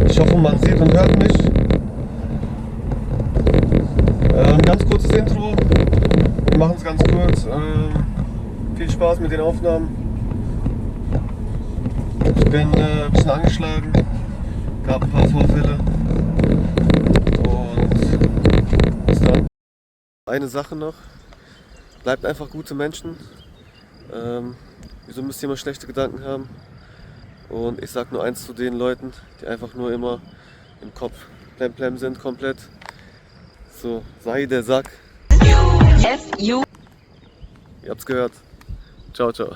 Ich hoffe, man sieht und hört mich. Ganz kurzes Intro. Wir machen es ganz kurz. Viel Spaß mit den Aufnahmen. Ich bin ein bisschen angeschlagen. Gab ein paar Vorfälle. Und bis dann. Eine Sache noch. Bleibt einfach gute Menschen. Wieso müsst ihr immer schlechte Gedanken haben? Und ich sag nur eins zu den Leuten, die einfach nur immer im Kopf plemplem sind komplett. So, sei der Sack. Yes, you. Ihr habt's gehört. Ciao, ciao.